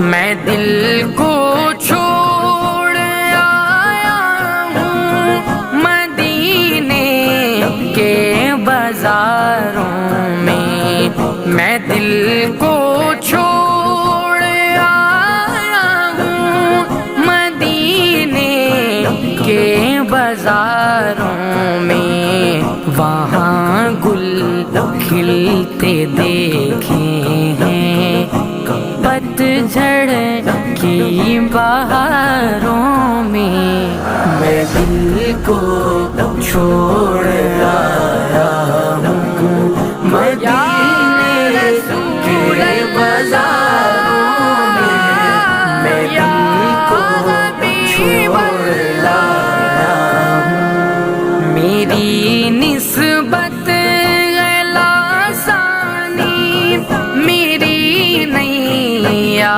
मैं दिल को छोड़ आया हूँ मदीने के बाजारों में। मैं दिल को छोड़ आया हूँ मदीने के बाजारों में। वहाँ गुल खिलते देखे हैं पतझड़ की बहारों में। मैं दिल को छोड़